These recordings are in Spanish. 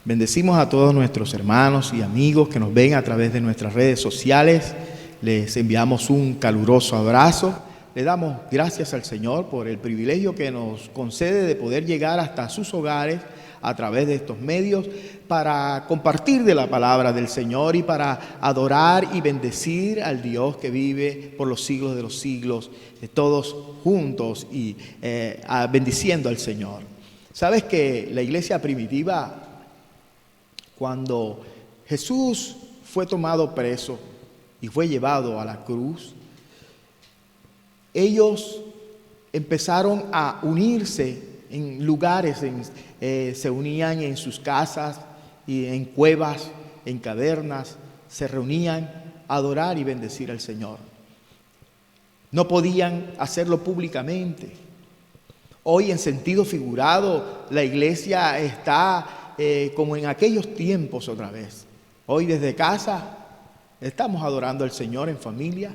Bendecimos a todos nuestros hermanos y amigos que nos ven a través de nuestras redes sociales. Les enviamos un caluroso abrazo. Le damos gracias al Señor por el privilegio que nos concede de poder llegar hasta sus hogares a través de estos medios para compartir de la palabra del Señor y para adorar y bendecir al Dios que vive por los siglos de los siglos, todos juntos y bendiciendo al Señor. ¿Sabes que la iglesia primitiva, cuando Jesús fue tomado preso y fue llevado a la cruz, ellos empezaron a unirse en lugares, se unían en sus casas y en cuevas, en cavernas, se reunían a adorar y bendecir al Señor. No podían hacerlo públicamente. Hoy, en sentido figurado, la iglesia está como en aquellos tiempos otra vez. Hoy desde casa estamos adorando al Señor en familia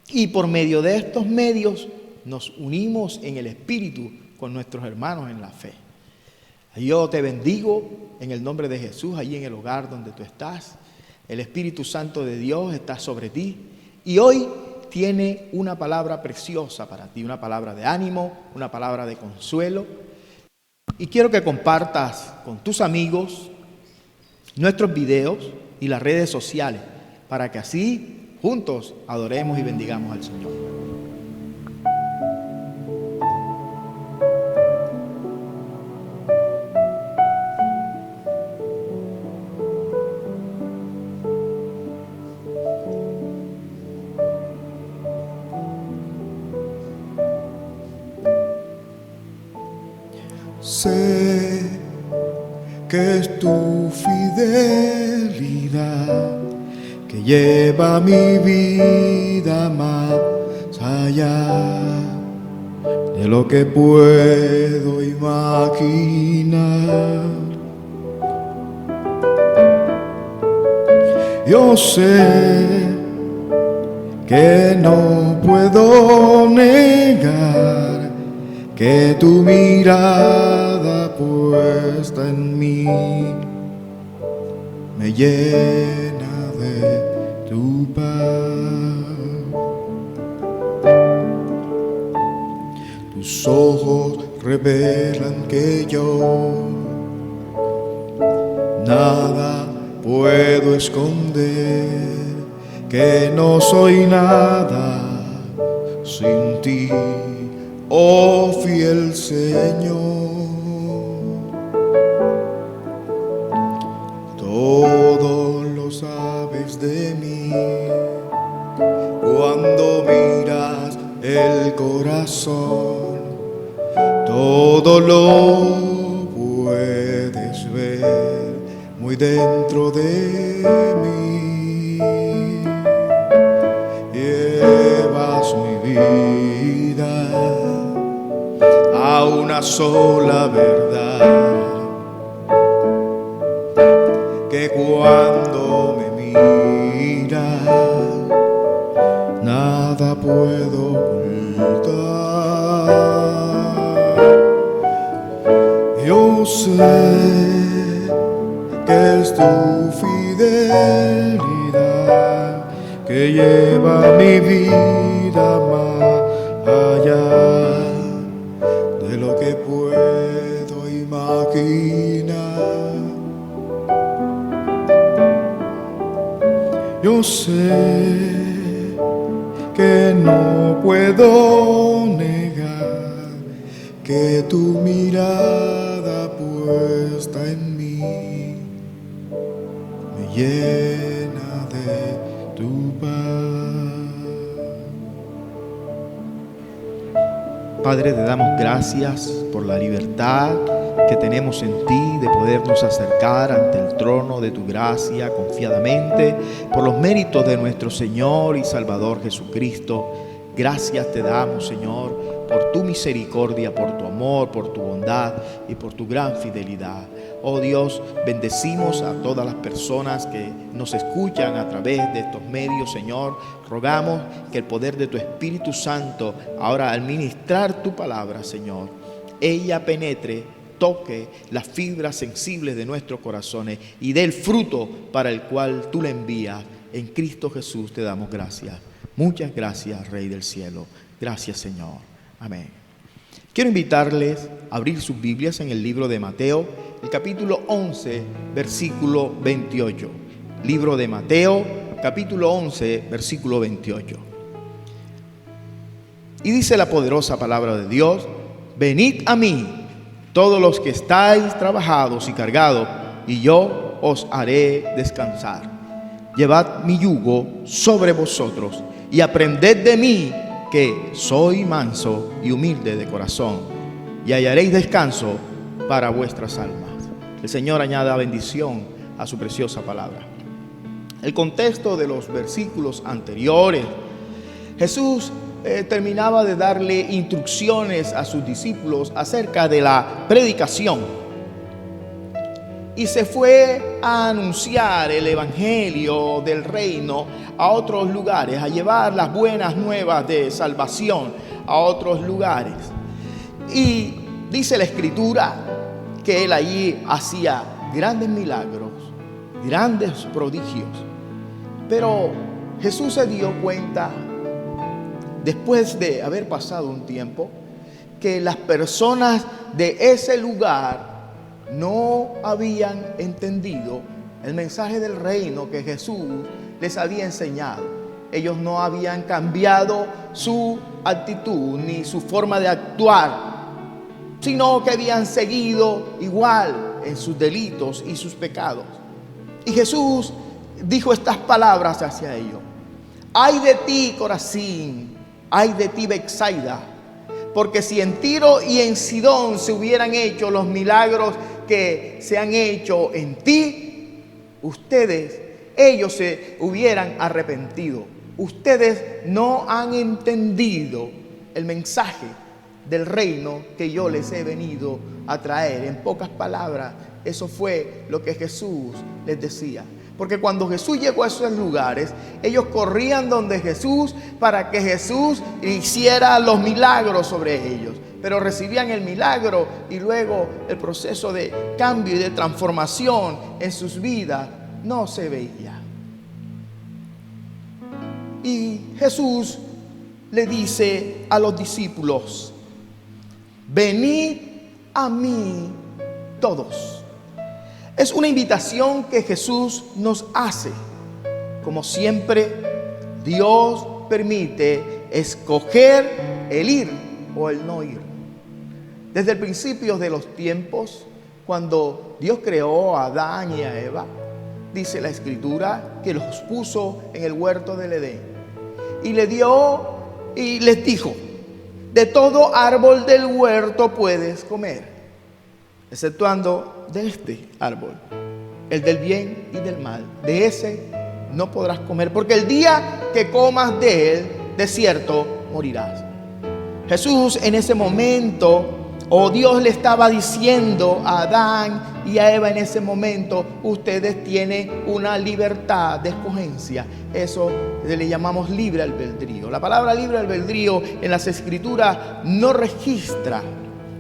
y por medio de estos medios nos unimos en el Espíritu con nuestros hermanos en la fe. Yo te bendigo en el nombre de Jesús, allí en el hogar donde tú estás. El Espíritu Santo de Dios está sobre ti y hoy tiene una palabra preciosa para ti, una palabra de ánimo, una palabra de consuelo. Y quiero que compartas con tus amigos nuestros videos y las redes sociales para que así juntos adoremos y bendigamos al Señor. Sé que es tu fidelidad que lleva mi vida más allá de lo que puedo imaginar. Yo sé que no puedo negar que tu mirada puesta en mí me llena de tu paz. Tus ojos revelan que yo nada puedo esconder, que no soy nada sin ti, oh fiel Señor. Todo lo sabes de mí cuando miras el corazón, todo lo puedes ver muy dentro de mí. Llevas mi vida a una sola verdad, que cuando me miras nada puedo ocultar. Yo sé que es tu fidelidad que lleva mi vida más allá de lo que puedo imaginar. Yo sé que no puedo negar que tu mirada puesta en mí me llena de tu paz. Padre, te damos gracias por la libertad que tenemos en ti de podernos acercar ante el trono de tu gracia confiadamente por los méritos de nuestro Señor y Salvador Jesucristo. Gracias te damos, Señor, por tu misericordia, por tu amor, por tu bondad y por tu gran fidelidad. Oh Dios, bendecimos a todas las personas que nos escuchan a través de estos medios, Señor. Rogamos que el poder de tu Espíritu Santo, ahora al ministrar tu palabra, Señor, ella penetre toque las fibras sensibles de nuestros corazones y dé el fruto para el cual tú le envías. En Cristo Jesús te damos gracias. Muchas gracias, Rey del cielo. Gracias, Señor. Amén. Quiero invitarles a abrir sus Biblias en el libro de Mateo, el capítulo 11, versículo 28. Libro de Mateo, capítulo 11, versículo 28. Y dice la poderosa palabra de Dios: venid a mí, todos los que estáis trabajados y cargados, y yo os haré descansar. Llevad mi yugo sobre vosotros y aprended de mí, que soy manso y humilde de corazón, y hallaréis descanso para vuestras almas. El Señor añada bendición a su preciosa palabra. El contexto de los versículos anteriores, Jesús terminaba de darle instrucciones a sus discípulos acerca de la predicación. Y se fue a anunciar el evangelio del reino a otros lugares, a llevar las buenas nuevas de salvación a otros lugares. Y dice la Escritura que él allí hacía grandes milagros, grandes prodigios. Pero Jesús se dio cuenta, después de haber pasado un tiempo, que las personas de ese lugar no habían entendido el mensaje del reino que Jesús les había enseñado. Ellos no habían cambiado su actitud ni su forma de actuar, sino que habían seguido igual en sus delitos y sus pecados. Y Jesús dijo estas palabras hacia ellos: ay de ti, Corazín, ay de ti, Betsaida, porque si en Tiro y en Sidón se hubieran hecho los milagros que se han hecho en ti, ellos se hubieran arrepentido. Ustedes no han entendido el mensaje del reino que yo les he venido a traer. En pocas palabras, eso fue lo que Jesús les decía. Porque cuando Jesús llegó a esos lugares, ellos corrían donde Jesús para que Jesús hiciera los milagros sobre ellos. Pero recibían el milagro y luego el proceso de cambio y de transformación en sus vidas no se veía. Y Jesús le dice a los discípulos: venid a mí todos. Es una invitación que Jesús nos hace. Como siempre, Dios permite escoger el ir o el no ir. Desde el principio de los tiempos, cuando Dios creó a Adán y a Eva, dice la Escritura que los puso en el huerto del Edén y le dio y les dijo: de todo árbol del huerto puedes comer, exceptuando de este árbol, el del bien y del mal. De ese no podrás comer, porque el día que comas de él, de cierto morirás. Jesús en ese momento, Dios le estaba diciendo a Adán y a Eva en ese momento: ustedes tienen una libertad de escogencia. Eso le llamamos libre albedrío. La palabra libre albedrío en las Escrituras no registra,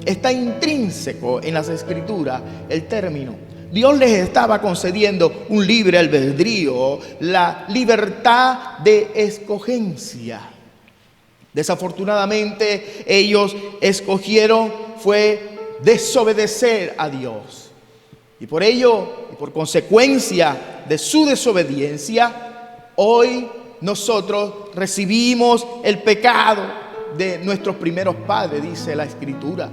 está intrínseco en las Escrituras el término. Dios les estaba concediendo un libre albedrío, la libertad de escogencia. Desafortunadamente, ellos escogieron fue desobedecer a Dios. Y por ello, y por consecuencia de su desobediencia, hoy nosotros recibimos el pecado de nuestros primeros padres, dice la Escritura.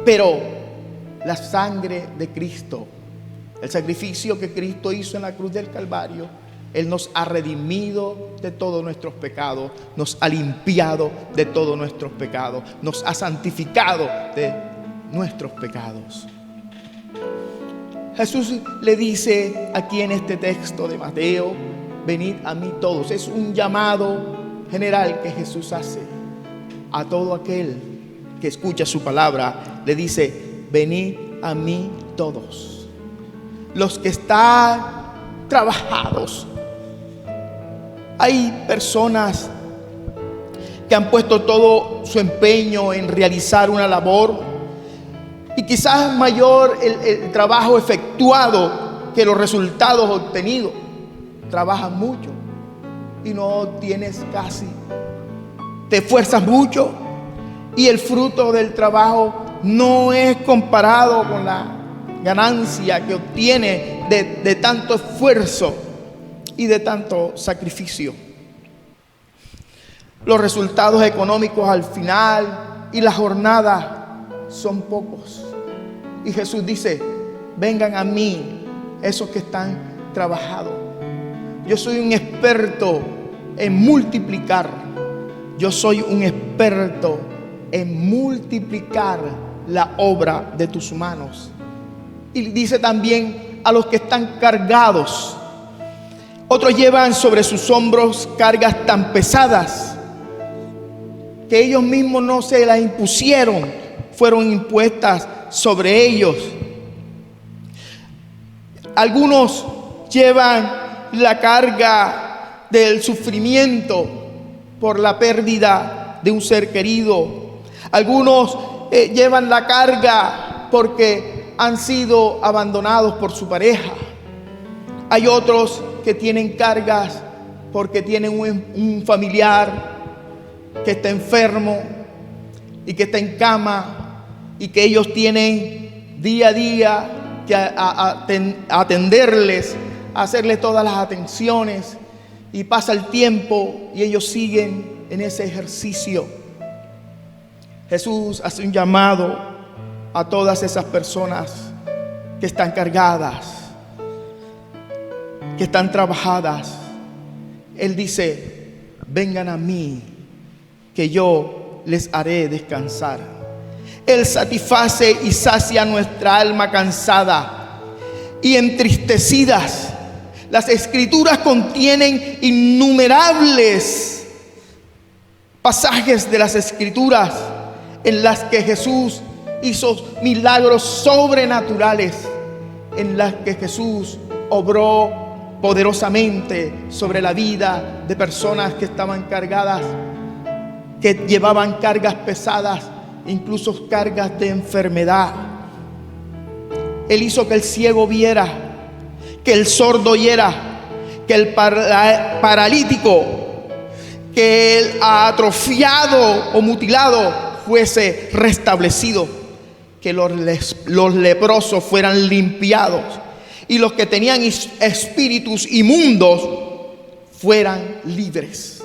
Pero la sangre de Cristo, el sacrificio que Cristo hizo en la cruz del Calvario, Él nos ha redimido de todos nuestros pecados, nos ha limpiado de todos nuestros pecados, nos ha santificado de nuestros pecados. Jesús le dice aquí en este texto de Mateo: venid a mí todos. Es un llamado general que Jesús hace a todo aquel que escucha su palabra. Le dice: venid a mí todos. Los que están trabajados. Hay personas que han puesto todo su empeño en realizar una labor, Y quizás mayor el trabajo efectuado que los resultados obtenidos. Trabajas mucho y no tienes casi. Te esfuerzas mucho y el fruto del trabajo no es comparado con la ganancia que obtiene de tanto esfuerzo y de tanto sacrificio. Los resultados económicos al final y la jornada son pocos. Y Jesús dice: vengan a mí esos que están trabajados. Yo soy un experto en multiplicar. Yo soy un experto en multiplicar la obra de tus manos. Y dice también a los que están cargados. Otros llevan sobre sus hombros cargas tan pesadas que ellos mismos no se las impusieron, fueron impuestas sobre ellos. Algunos llevan la carga del sufrimiento por la pérdida de un ser querido. Algunos llevan la carga porque han sido abandonados por su pareja. Hay otros que tienen cargas porque tienen un familiar que está enfermo y que está en cama, y que ellos tienen día a día que atenderles, hacerles todas las atenciones, y pasa el tiempo y ellos siguen en ese ejercicio. Jesús hace un llamado a todas esas personas que están cargadas, que están trabajadas. Él dice: vengan a mí, que yo les haré descansar. Él satisface y sacia nuestra alma cansada y entristecidas. Las Escrituras contienen innumerables pasajes de las Escrituras en las que Jesús hizo milagros sobrenaturales, en las que Jesús obró poderosamente sobre la vida de personas que estaban cargadas, que llevaban cargas pesadas, incluso cargas de enfermedad. Él hizo que el ciego viera, que el sordo oyera, que el paralítico, que el atrofiado o mutilado fuese restablecido, que los leprosos fueran limpiados y los que tenían espíritus inmundos fueran libres.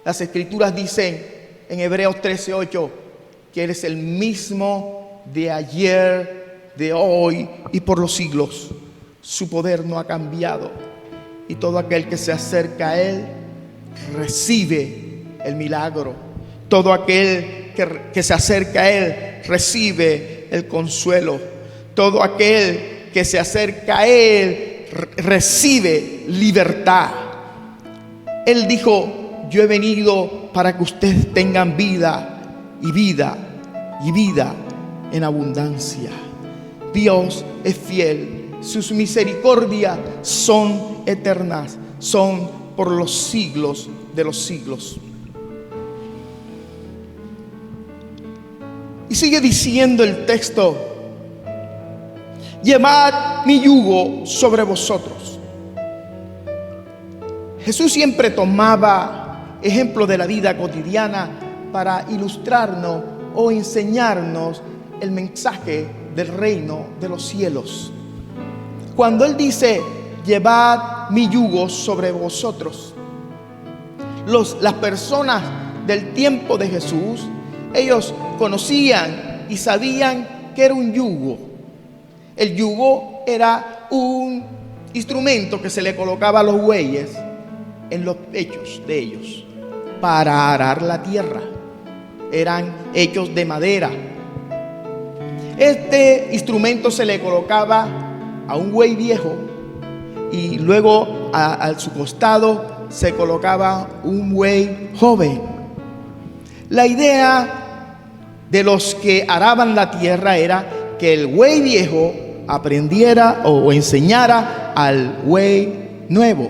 Las Escrituras dicen en Hebreos 13:8 que Él es el mismo de ayer, de hoy y por los siglos. Su poder no ha cambiado, y todo aquel que se acerca a Él recibe el milagro. Todo aquel que se acerca a Él recibe el consuelo. Todo aquel que se acerca a Él recibe libertad. Él dijo: yo he venido para que ustedes tengan vida y vida y vida en abundancia. Dios es fiel. Sus misericordias son eternas, son por los siglos de los siglos. Y sigue diciendo el texto: llevad mi yugo sobre vosotros. Jesús siempre tomaba ejemplo de la vida cotidiana para ilustrarnos o enseñarnos el mensaje del reino de los cielos. Cuando Él dice: llevad mi yugo sobre vosotros, las personas del tiempo de Jesús, ellos conocían y sabían que era un yugo. El yugo era un instrumento que se le colocaba a los bueyes en los pechos de ellos para arar la tierra. Eran hechos de madera. Este instrumento se le colocaba a un buey viejo, y luego a su costado se colocaba un buey joven. La idea de los que araban la tierra era que el buey viejo aprendiera o enseñara al buey nuevo,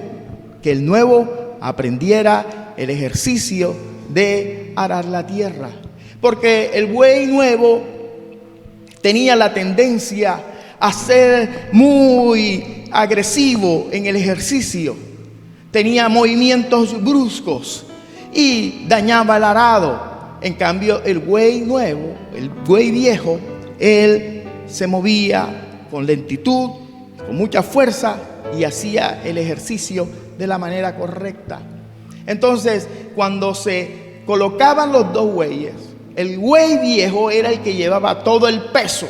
que el nuevo aprendiera el ejercicio de arar la tierra, porque el buey nuevo tenía la tendencia a ser muy agresivo en el ejercicio. Tenía movimientos bruscos y dañaba el arado. En cambio, el buey nuevo, el buey viejo, él se movía con lentitud, con mucha fuerza y hacía el ejercicio de la manera correcta. Entonces, cuando se colocaban los dos bueyes, el buey viejo era el que llevaba todo el peso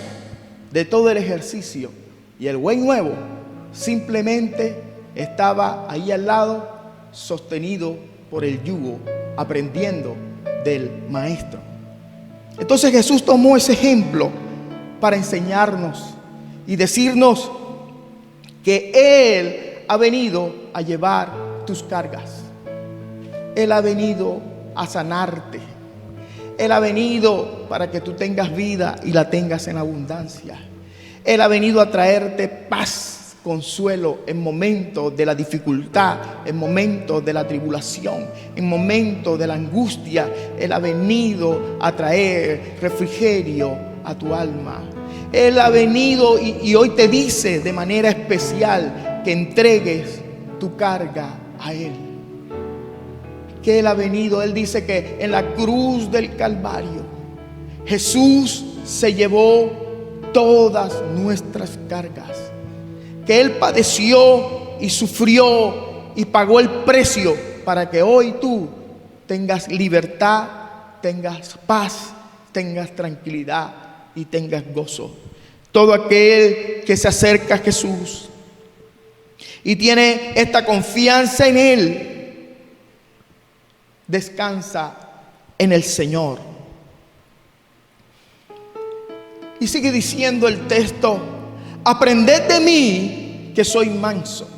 de todo el ejercicio y el buey nuevo simplemente estaba ahí al lado, sostenido por el yugo, aprendiendo del maestro. Entonces Jesús tomó ese ejemplo para enseñarnos y decirnos que Él ha venido a llevar tus cargas. Él ha venido a sanarte. Él ha venido para que tú tengas vida y la tengas en abundancia. Él ha venido a traerte paz, consuelo en momentos de la dificultad, en momentos de la tribulación, en momentos de la angustia. Él ha venido a traer refrigerio a tu alma. Él ha venido y hoy te dice de manera especial que entregues tu carga a Él. Que Él ha venido, Él dice que en la cruz del Calvario Jesús se llevó todas nuestras cargas, que Él padeció y sufrió y pagó el precio para que hoy tú tengas libertad, tengas paz, tengas tranquilidad y tengas gozo. Todo aquel que se acerca a Jesús y tiene esta confianza en Él, descansa en el Señor. Y sigue diciendo el texto: aprended de mí que soy manso.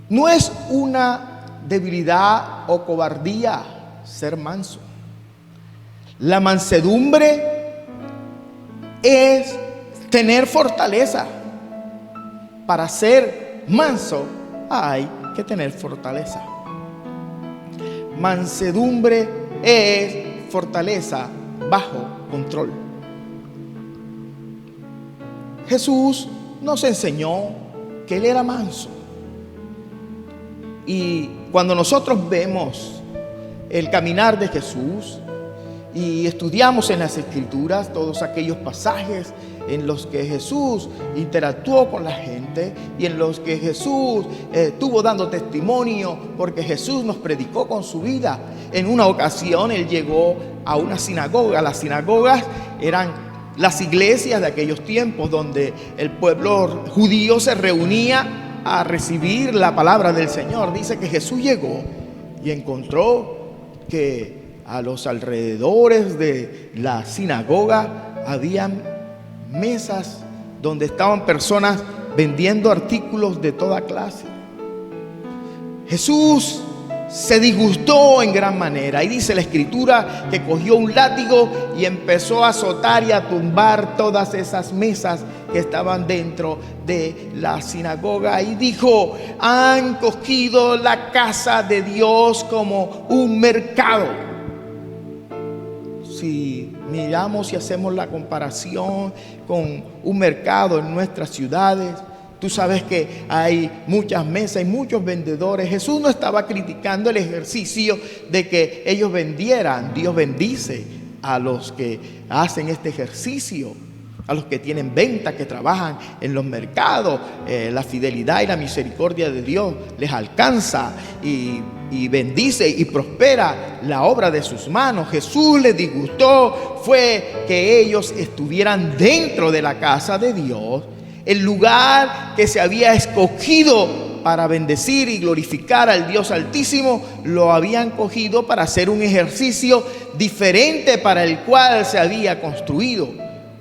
No es una debilidad o cobardía ser manso. La mansedumbre es tener fortaleza. Para ser manso hay que tener fortaleza. Mansedumbre es fortaleza bajo control. Jesús nos enseñó que Él era manso. Y cuando nosotros vemos el caminar de Jesús y estudiamos en las Escrituras todos aquellos pasajes en los que Jesús interactuó con la gente y en los que Jesús estuvo dando testimonio, porque Jesús nos predicó con su vida. En una ocasión Él llegó a una sinagoga. Las sinagogas eran las iglesias de aquellos tiempos donde el pueblo judío se reunía a recibir la palabra del Señor. Dice que Jesús llegó y encontró que a los alrededores de la sinagoga habían mesas donde estaban personas vendiendo artículos de toda clase. Jesús se disgustó en gran manera y dice la Escritura que cogió un látigo y empezó a azotar y a tumbar todas esas mesas que estaban dentro de la sinagoga y dijo: han cogido la casa de Dios como un mercado. Si miramos y hacemos la comparación con un mercado en nuestras ciudades, tú sabes que hay muchas mesas y muchos vendedores. Jesús no estaba criticando el ejercicio de que ellos vendieran. Dios bendice a los que hacen este ejercicio, a los que tienen ventas, que trabajan en los mercados. La fidelidad y la misericordia de Dios les alcanza y bendice y prospera la obra de sus manos. Jesús les disgustó fue que ellos estuvieran dentro de la casa de Dios, el lugar que se había escogido para bendecir y glorificar al Dios Altísimo. Lo habían cogido para hacer un ejercicio diferente para el cual se había construido.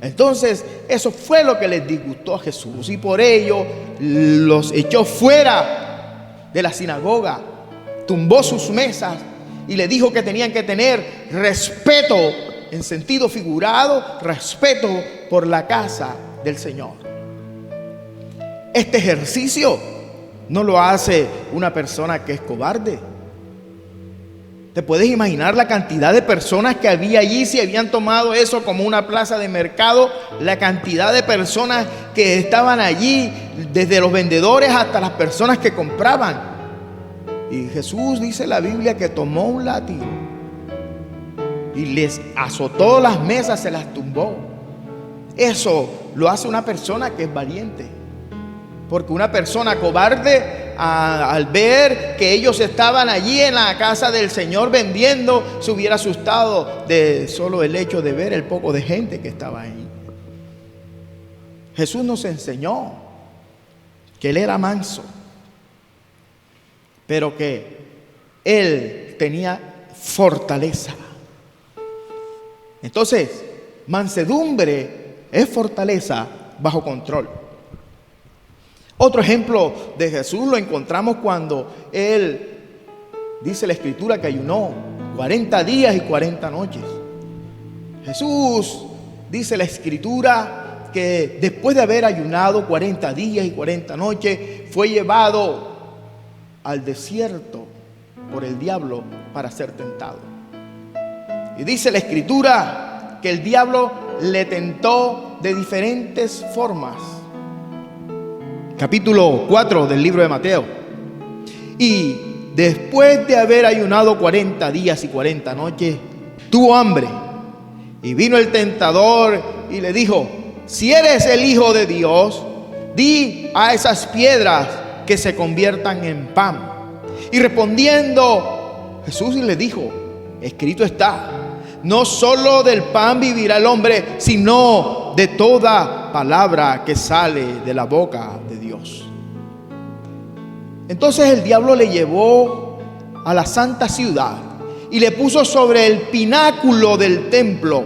Entonces eso fue lo que les disgustó a Jesús y por ello los echó fuera de la sinagoga, tumbó sus mesas y le dijo que tenían que tener respeto, en sentido figurado, respeto por la casa del Señor. Este ejercicio no lo hace una persona que es cobarde. ¿Te puedes imaginar la cantidad de personas que había allí si habían tomado eso como una plaza de mercado? La cantidad de personas que estaban allí, desde los vendedores hasta las personas que compraban. Y Jesús, dice la Biblia, que tomó un látigo y les azotó las mesas, se las tumbó. Eso lo hace una persona que es valiente. Porque una persona cobarde, al ver que ellos estaban allí en la casa del Señor vendiendo, se hubiera asustado de solo el hecho de ver el poco de gente que estaba ahí. Jesús nos enseñó que Él era manso, pero que Él tenía fortaleza. Entonces, mansedumbre es fortaleza bajo control. Otro ejemplo de Jesús lo encontramos cuando Él, dice la Escritura, que ayunó 40 días y 40 noches. Jesús, dice la Escritura, que después de haber ayunado 40 días y 40 noches, fue llevado al desierto por el diablo para ser tentado. Y dice la Escritura que el diablo le tentó de diferentes formas. Capítulo 4 del libro de Mateo. Y después de haber ayunado 40 días y 40 noches, tuvo hambre. Y vino el tentador y le dijo: si eres el Hijo de Dios, di a esas piedras que se conviertan en pan. Y respondiendo Jesús le dijo: escrito está, no solo del pan vivirá el hombre, sino de toda palabra que sale de la boca de Dios. Entonces el diablo le llevó a la santa ciudad y le puso sobre el pináculo del templo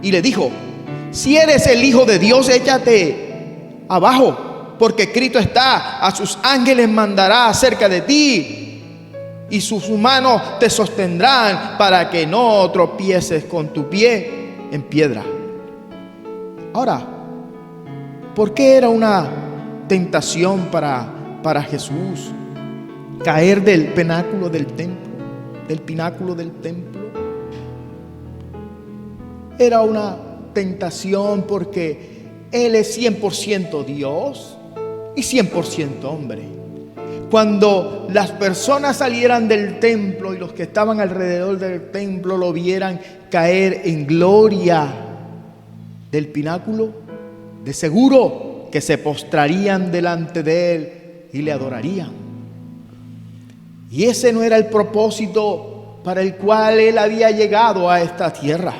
y le dijo: si eres el Hijo de Dios, échate abajo, porque escrito está, a sus ángeles mandará acerca de ti, y sus manos te sostendrán para que no tropieces con tu pie en piedra. Ahora, ¿por qué era una tentación para Jesús caer del pináculo del templo? Del pináculo del templo. Era una tentación porque Él es 100% Dios y 100% hombre. Cuando las personas salieran del templo y los que estaban alrededor del templo lo vieran caer en gloria del pináculo, de seguro que se postrarían delante de Él y le adorarían. Y ese no era el propósito para el cual Él había llegado a esta tierra.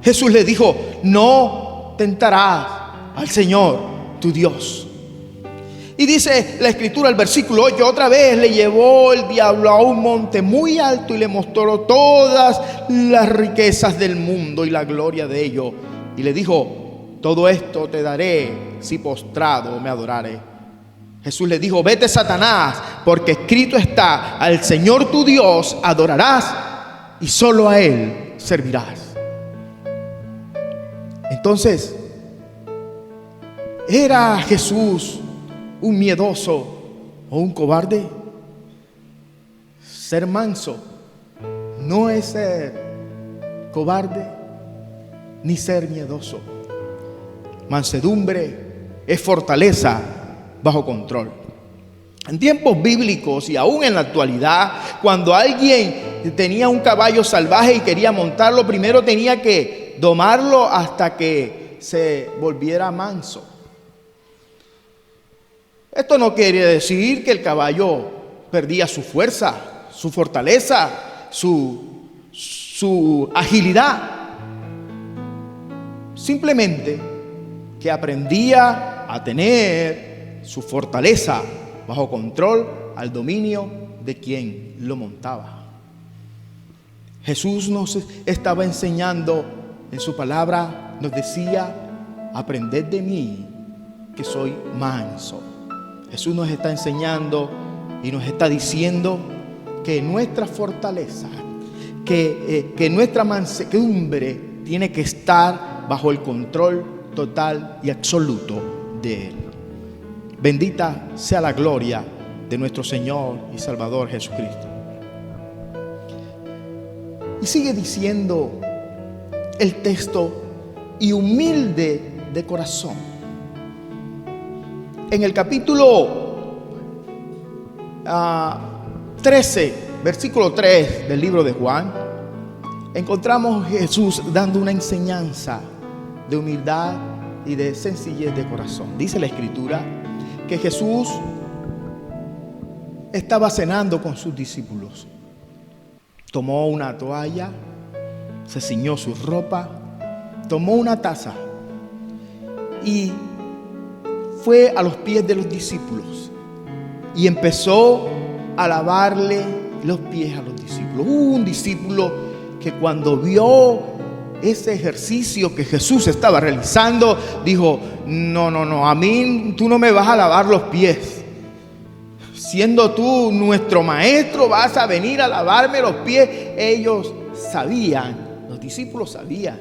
Jesús le dijo: no tentarás al Señor tu Dios. Y dice la Escritura, el versículo 8, otra vez le llevó el diablo a un monte muy alto y le mostró todas las riquezas del mundo y la gloria de ello. Y le dijo: todo esto te daré si postrado me adorare. Jesús le dijo: vete, Satanás, porque escrito está, al Señor tu Dios adorarás y solo a Él servirás. Entonces, ¿era Jesús un miedoso o un cobarde? Ser manso no es ser cobarde ni ser miedoso. Mansedumbre es fortaleza bajo control. En tiempos bíblicos y aún en la actualidad, cuando alguien tenía un caballo salvaje y quería montarlo, primero tenía que domarlo hasta que se volviera manso. Esto no quiere decir que el caballo perdía su fuerza, su fortaleza, su agilidad. Simplemente que aprendía a tener su fortaleza bajo control al dominio de quien lo montaba. Jesús nos estaba enseñando en su palabra, nos decía: aprended de mí, que soy manso. Jesús nos está enseñando y nos está diciendo que nuestra fortaleza, que nuestra mansedumbre tiene que estar bajo el control total y absoluto de Él. Bendita sea la gloria de nuestro Señor y Salvador Jesucristo. Y sigue diciendo el texto, y humilde de corazón. En el capítulo 13, versículo 3 del libro de Juan, encontramos a Jesús dando una enseñanza de humildad y de sencillez de corazón. Dice la Escritura que Jesús estaba cenando con sus discípulos. Tomó una toalla, se ciñó su ropa, tomó una taza y fue a los pies de los discípulos y empezó a lavarle los pies a los discípulos. Hubo un discípulo que cuando vio ese ejercicio que Jesús estaba realizando, dijo: no, a mí tú no me vas a lavar los pies. Siendo tú nuestro maestro, vas a venir a lavarme los pies. Ellos sabían, los discípulos sabían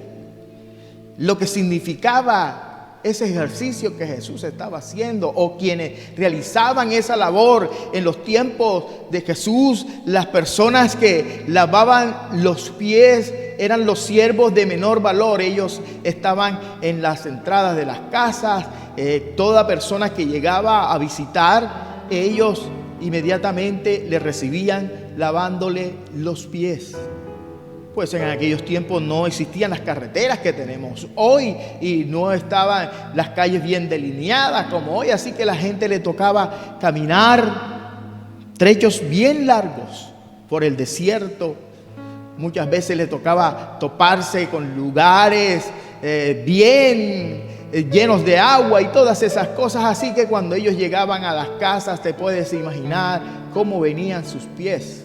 lo que significaba ese ejercicio que Jesús estaba haciendo, o quienes realizaban esa labor en los tiempos de Jesús. Las personas que lavaban los pies eran los siervos de menor valor. Ellos estaban en las entradas de las casas. Toda persona que llegaba a visitar, ellos inmediatamente le recibían lavándole los pies. Pues en aquellos tiempos no existían las carreteras que tenemos hoy y no estaban las calles bien delineadas como hoy, así que la gente le tocaba caminar trechos bien largos por el desierto. Muchas veces le tocaba toparse con lugares bien llenos de agua y todas esas cosas, así que cuando ellos llegaban a las casas, te puedes imaginar cómo venían sus pies.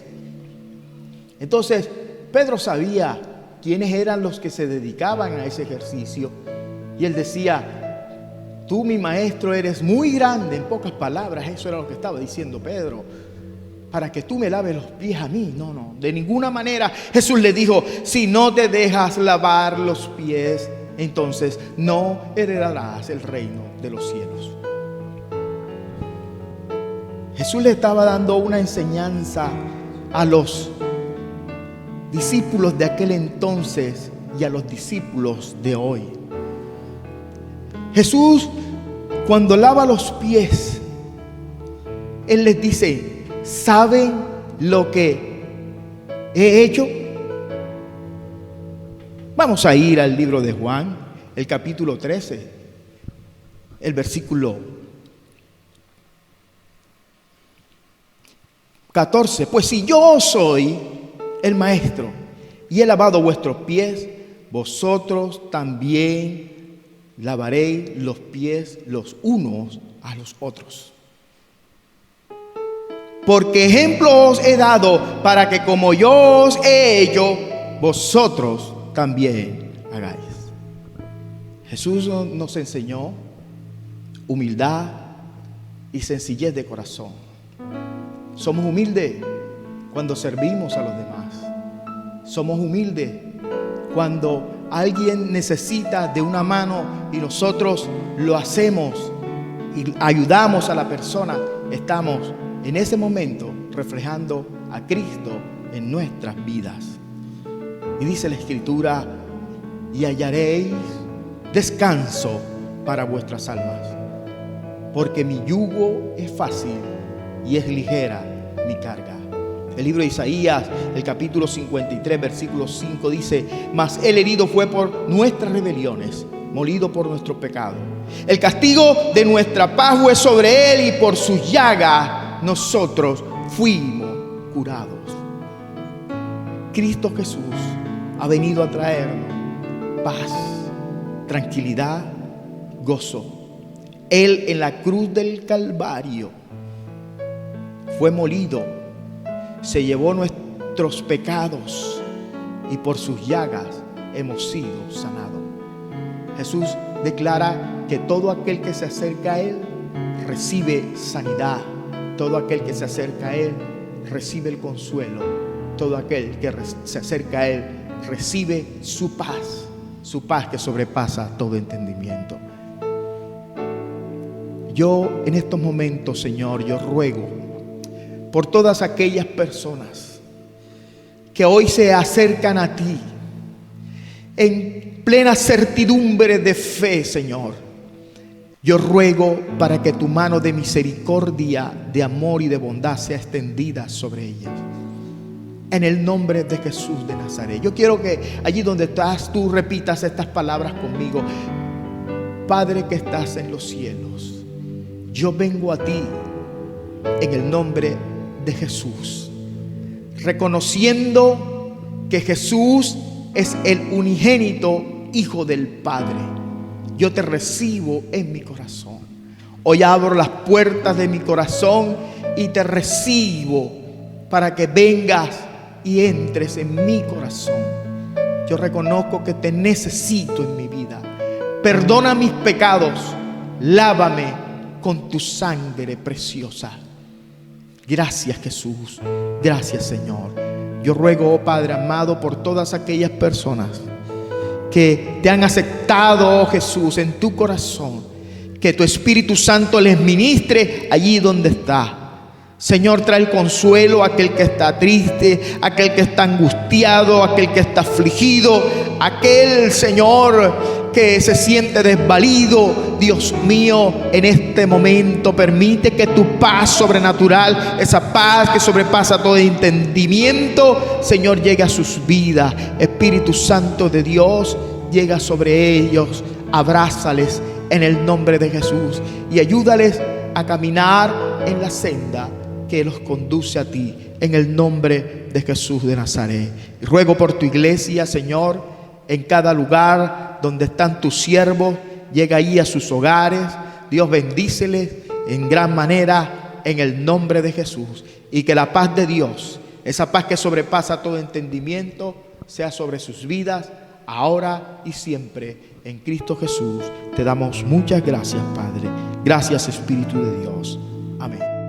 Entonces Pedro sabía quiénes eran los que se dedicaban a ese ejercicio, y él decía: tú, mi maestro, eres muy grande. En pocas palabras, eso era lo que estaba diciendo Pedro, para que tú me laves los pies a mí. No, de ninguna manera. Jesús le dijo: si no te dejas lavar los pies, entonces no heredarás el reino de los cielos. Jesús le estaba dando una enseñanza a los discípulos de aquel entonces y a los discípulos de hoy. Jesús, cuando lava los pies, Él les dice: ¿saben lo que he hecho? Vamos a ir al libro de Juan, el capítulo 13, el versículo 14. Pues si yo soy el maestro y he lavado vuestros pies, vosotros también lavaréis los pies los unos a los otros. Porque ejemplo os he dado para que como yo os he hecho, vosotros también hagáis. Jesús nos enseñó humildad y sencillez de corazón. Somos humildes cuando servimos a los demás. Somos humildes cuando alguien necesita de una mano y nosotros lo hacemos y ayudamos a la persona. Estamos en ese momento reflejando a Cristo en nuestras vidas. Y dice la Escritura: y hallaréis descanso para vuestras almas, porque mi yugo es fácil y es ligera mi carga. El libro de Isaías, el capítulo 53, versículo 5 dice: mas el herido fue por nuestras rebeliones, molido por nuestro pecado. El castigo de nuestra paz fue sobre él, y por sus llagas nosotros fuimos curados. Cristo Jesús ha venido a traernos paz, tranquilidad, gozo. Él en la cruz del Calvario fue molido, se llevó nuestros pecados y por sus llagas hemos sido sanados. Jesús declara que todo aquel que se acerca a Él recibe sanidad. Todo aquel que se acerca a Él recibe el consuelo. Todo aquel que se acerca a Él recibe su paz que sobrepasa todo entendimiento. Yo en estos momentos, Señor, yo ruego por todas aquellas personas que hoy se acercan a ti en plena certidumbre de fe, Señor. Yo ruego para que tu mano de misericordia, de amor y de bondad sea extendida sobre ellas. En el nombre de Jesús de Nazaret. Yo quiero que allí donde estás tú repitas estas palabras conmigo. Padre que estás en los cielos, yo vengo a ti en el nombre de Jesús, reconociendo que Jesús es el unigénito Hijo del Padre. Yo te recibo en mi corazón. Hoy abro las puertas de mi corazón y te recibo para que vengas y entres en mi corazón. Yo reconozco que te necesito en mi vida. Perdona mis pecados, lávame con tu sangre preciosa. Gracias, Jesús, gracias, Señor. Yo ruego, oh Padre amado, por todas aquellas personas que te han aceptado, oh Jesús, en tu corazón, que tu Espíritu Santo les ministre allí donde está. Señor, trae el consuelo a aquel que está triste, a aquel que está angustiado, a aquel que está afligido, a aquel, Señor, que se siente desvalido. Dios mío, en este momento permite que tu paz sobrenatural, esa paz que sobrepasa todo entendimiento, Señor, llegue a sus vidas. Espíritu Santo de Dios, llega sobre ellos, abrázales en el nombre de Jesús y ayúdales a caminar en la senda que los conduce a ti, en el nombre de Jesús de Nazaret. Y ruego por tu iglesia, Señor, en cada lugar donde están tus siervos, llega ahí a sus hogares. Dios, bendíceles en gran manera en el nombre de Jesús. Y que la paz de Dios, esa paz que sobrepasa todo entendimiento, sea sobre sus vidas, ahora y siempre, en Cristo Jesús. Te damos muchas gracias, Padre. Gracias, Espíritu de Dios. Amén.